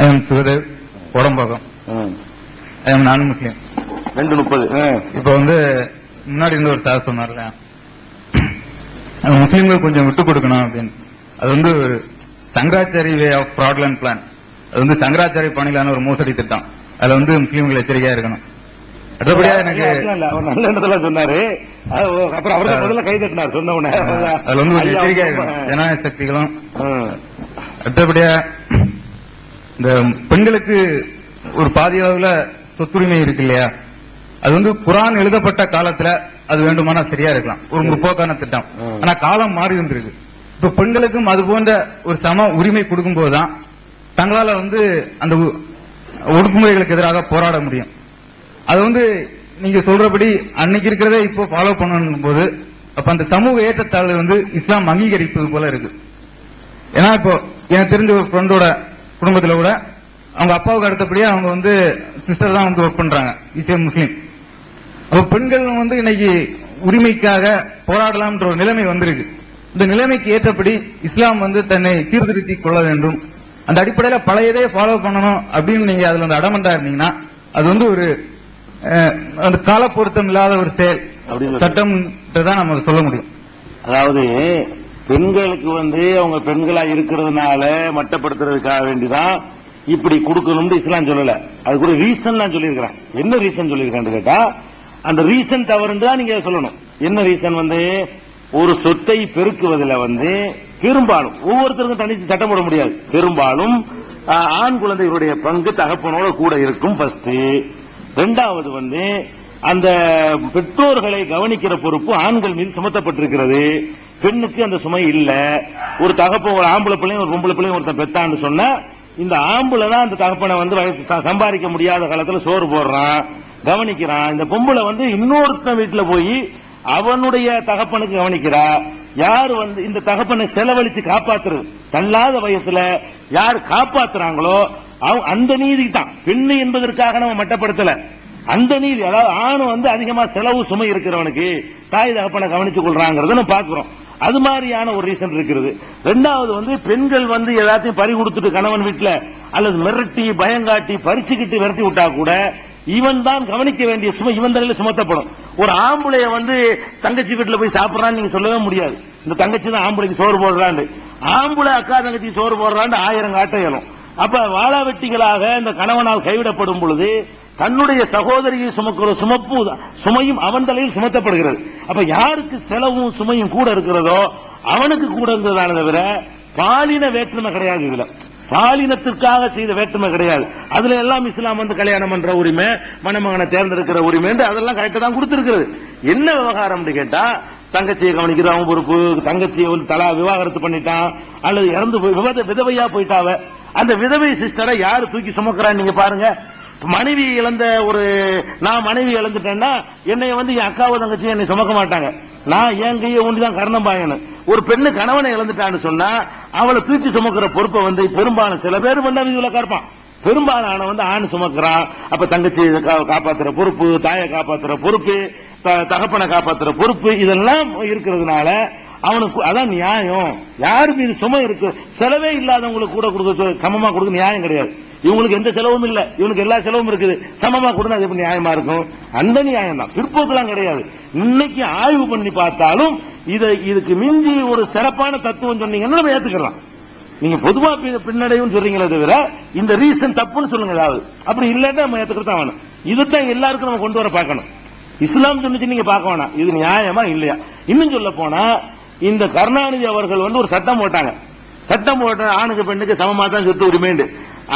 I am Sukhdev Udambakkam. I am நான் முஸ்லீம். 2:30. இப்ப முன்னாடி இருந்த ஒரு சார் சொன்னார்ல, முஸ்லீம்கள் கொஞ்சம் விட்டு கொடுக்கணும் அப்படின்னு. அது ஒரு Shankaracharya way of fraudulent plan. அது சங்கராச்சாரி பணியிலான ஒரு மோசடி திட்டம். அதுல முஸ்லீம்கள் எச்சரிக்கையா இருக்கணும். அடுத்தபடியா எனக்கு நல்ல இடத்துல சொன்னாரு. அப்புறம் அவருக்கு முதல்ல கை தட்டினார் சொன்ன உடனே. அதுல கொஞ்சம் எச்சரிக்கையா இருக்கணும் ஜனநாயக சக்திகளும். அடுத்தபடியா இந்த பெண்களுக்கு ஒரு பாதி அளவுல சொத்துரிமை இருக்கு இல்லையா, அது குரான் எழுதப்பட்ட காலத்துல அது வேண்டுமானா சரியா இருக்கலாம், ஒரு முற்போக்கான திட்டம். ஆனா காலம் மாறி வந்திருக்கு. இப்ப பெண்களுக்கும் அது போன்ற ஒரு சம உரிமை கொடுக்கும் போதுதான் தங்களால அந்த ஒடுக்குமுறைகளுக்கு எதிராக போராட முடியும். அது நீங்க சொல்றபடி அன்னைக்கு இருக்கிறத இப்போ ஃபாலோ பண்ணணும் போது அப்ப அந்த சமூக ஏற்றத்தாழ்வு இஸ்லாம் அங்கீகரிப்பது போல இருக்கு. ஏன்னா இப்போ எனக்கு தெரிஞ்ச ஒரு ஃப்ரெண்டோட குடும்பத்துல கூட அவங்க அப்பாவுக்கு அடுத்தபடியே அவங்க சிஸ்டர் தான் ஒர்க் பண்றாங்க, இஸ்லாம் முஸ்லீம். அப்ப பெண்கள் இன்னைக்கு உரிமைக்காக போராடலாம்ன்ற ஒரு நிலைமை வந்திருக்கு. இந்த நிலைமைக்கு ஏற்றபடி இஸ்லாம் தன்னை சீர்திருத்திக் கொள்ள வேண்டும். அந்த அடிப்படையில பழையதே ஃபாலோ பண்ணணும் அப்படின்னு நீங்க அதுல அடமண்டா இருந்தீங்கன்னா அது ஒரு அந்த கால பொருத்தம் இல்லாத ஒரு செயல் சட்டம் தான் நம்ம சொல்ல முடியும். அதாவது பெண்களுக்கு அவங்க பெண்களா இருக்கிறதுனால மட்டப்படுத்துறதுக்காக வேண்டிதான் இப்படி கொடுக்கணும்னு இஸ்லாம் சொல்லல. அதுக்கு ஒரு ரீசன் நான் சொல்லியிருக்கிறேன். என்ன ரீசன் சொல்லியிருக்கேன் கேட்டா, அந்த ரீசன் தவறுன்னு தான் நீங்க சொல்லணும். என்ன ரீசன்? ஒரு சொத்தை பெருக்குவதில் பெரும்பாலும் ஒவ்வொருத்தருக்கும் தனித்து சட்டம் போட முடியாது. பெரும்பாலும் ஆண் குழந்தைகளுடைய பங்கு தகப்பனோட கூட இருக்கும். ஃபர்ஸ்ட். இரண்டாவது அந்த பெற்றோர்களை கவனிக்கிற பொறுப்பு ஆண்கள் மீது சுமத்தப்பட்டிருக்கிறது. பெண்ணுக்கு அந்த சுமை இல்ல. ஒரு தகப்பன் ஒரு ஆம்பளை பிள்ளையும் ஒரு பொம்பளை பிள்ளையும் ஒருத்தன் பெத்தான்னு சொன்னா இந்த ஆம்பளை தான் அந்த தகப்பனை சம்பாதிக்க முடியாத காலத்துல சோறு போடுறான், கவனிக்கிறான். இந்த பொம்பளை இன்னொருத்தன் வீட்டுல போய் அவனுடைய தகப்பனுக்கு கவனிக்கிறா. யார் இந்த தகப்பனை செலவழிச்சு காப்பாத்துறது, தள்ளாத வயசுல யார் காப்பாத்துறாங்களோ அந்த நீதி தான். பெண்ணு என்பதற்காக நம்ம மட்டப்படுத்தல, அந்த நீதி. அதாவது ஆண் அதிகமா செலவு சுமை இருக்கிறவனுக்கு தாய் தகப்பனை கவனித்துக் கொள்றாங்கிறத நம்ம பாக்குறோம். அது மாதிரியான ஒரு ரீசன் இருக்கிறது. ரெண்டாவது பெண்கள் எல்லாத்தையும் பறி கொடுத்துட்டு கணவன் வீட்டுல அல்லது மிரட்டி பயங்காட்டி பறிச்சுக்கிட்டு விரட்டி விட்டா கூட இவன் தான் கவனிக்க வேண்டிய சுமை இவன் தலையில சுமத்தப்படும். ஒரு ஆம்பளைய தங்கச்சி வீட்டுல போய் சாப்பிடறான்னு நீங்க சொல்லவே முடியாது. இந்த தங்கச்சி தான் ஆம்பளைக்கு சோறு போடுறான்னு, ஆம்பளை அக்கா தங்கச்சி சோறு போடுறான்னு 1000 காட்ட இயலும். அப்ப வாழாவெட்டிகளாக இந்த கணவனால் கைவிடப்படும் பொழுது தன்னுடைய சகோதரியை சுமக்கிற சுமையும் அவன் தலையில் சுமத்தப்படுகிறது. அப்ப யாருக்கு செலவும் சுமையும் கூட இருக்கிறதோ அவனுக்கு கூட இருந்ததான தவிர பாலின வேற்றுமை கிடையாது. இதுல பாலினத்திற்காக செய்த வேற்றுமை கிடையாது. அதுல எல்லாம் இஸ்லாம் கல்யாணம் பண்ற உரிமை, மணமகனை தேர்ந்தெடுக்கிற உரிமை அதெல்லாம் கரெக்டா தான் கொடுத்திருக்கிறது. என்ன விவகாரம் கேட்டா, தங்கச்சியை கவனிக்கிறது அவன் பொறுப்பு. தங்கச்சியை தலா விவாகரத்து பண்ணிட்டான் அல்லது இறந்து விதவையா போயிட்டாவ, அந்த விதவை சிஸ்டரை யாரு தூக்கி சுமக்கிறான்னு நீங்க பாருங்க. மனைவி இழந்த நான் மனைவி இழந்துட்டேன்னா என்னைய என் அக்காவோ தங்கச்சி என்னை சுமக்க மாட்டாங்க. நான் என் கையை ஒண்டிதான் கர்ணம் பாயணும். ஒரு பெண்ணு கணவனை இழந்துட்டான்னு சொன்னா அவளை தூக்கி சுமக்கிற பொறுப்பை பெரும்பாலும் சில பேர் கற்பான், பெரும்பாலான ஆண் சுமக்கிறான். அப்ப தங்கச்சி காப்பாத்துற பொறுப்பு, தாயை காப்பாத்துற பொறுப்பு, தகப்பனை காப்பாத்துற பொறுப்பு இதெல்லாம் இருக்கிறதுனால அவனுக்கு அதான் நியாயம். யாரு மீது சுமை இருக்கு, செலவே இல்லாதவங்களுக்கு கூட கொடுக்க சமமா கொடுக்க நியாயம் கிடையாது. இவங்களுக்கு எந்த செலவும் இல்ல, இவனுக்கு எல்லா செலவும் இருக்குது, சமமா கொடுங்க, அது எப்படி நியாயமா இருக்கும்? அந்த நியாயம் தான், பிற்போக்கெல்லாம் கிடையாது. இன்னைக்கு ஆய்வு பண்ணி பார்த்தாலும் இதுக்கு மிஞ்சி ஒரு சிறப்பான தத்துவம் சொன்னீங்கன்னா நம்ம ஏத்துக்கலாம். நீங்க பொதுவா பின்னடைவும் சொல்றீங்களே தவிர இந்த ரீசன் தப்புன்னு சொல்லுங்க. ஏதாவது அப்படி இல்லாட்டா நம்ம ஏத்துக்கிறதா வேணும். இதுதான் எல்லாருக்கும் நம்ம கொண்டு வர பார்க்கணும். இஸ்லாம் சொன்னிச்சு நீங்க பார்க்க வேணாம் இது நியாயமா இல்லையா. இன்னும் சொல்ல போனா இந்த கருணாநிதி அவர்கள் ஒரு சட்டம் போட்டாங்க. சட்டம் போட்ட ஆணுக்கு பெண்ணுக்கு சமமா தான் சொத்து உரிமைண்டு.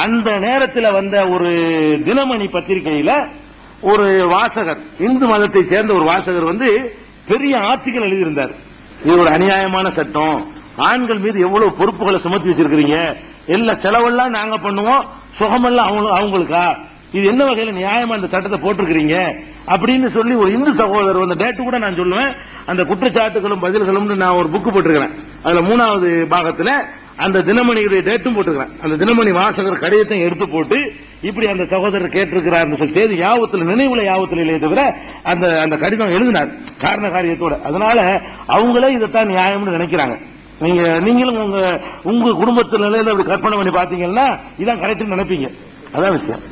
அந்த நேரத்தில் வந்த ஒரு தினமணி பத்திரிகையில ஒரு வாசகர், இந்து மதத்தை சேர்ந்த ஒரு வாசகர் பெரிய ஆர்டிகல் எழுதியிருந்தார். இது ஒரு அநியாயமான சட்டம், ஆண்கள் மீது எவ்வளவு பொறுப்புகளை சுமத்தி வச்சிருக்கிறீங்க, எல்லா செலவெல்லாம் நாங்க பண்ணுவோம், சுகமெல்லாம் அவங்களுக்கா, இது என்ன வகையில நியாயமா இந்த சட்டத்தை போட்டிருக்கிறீங்க அப்படின்னு சொல்லி ஒரு இந்து சகோதரர் அந்த டேட்டு கூட நான் சொல்லுவேன். அந்த குற்றச்சாட்டுகளும் பதில்களும் நான் ஒரு புக்கு போட்டிருக்கிறேன். அதுல 3வது பாகத்துல அந்த தினமணியுடைய டேட்டும் போட்டிருக்கிறேன். அந்த தினமணி வாசகர் கடிதத்தை எடுத்து போட்டு இப்படி அந்த சகோதரர் கேட்டிருக்கிறார் சொல்லி யாவத்தில் நினைவுல யாவத்தில் இல்லையே தவிர அந்த கடிதம் எழுதினார் காரண காரியத்தோட. அதனால அவங்களே இதைத்தான் நியாயம்னு நினைக்கிறாங்க. நீங்களும் உங்க குடும்பத்து நிலையில அப்படி கற்பனை பண்ணி பாத்தீங்கன்னா இதான் கரெக்ட் நினைப்பீங்க. அதான் விஷயம்.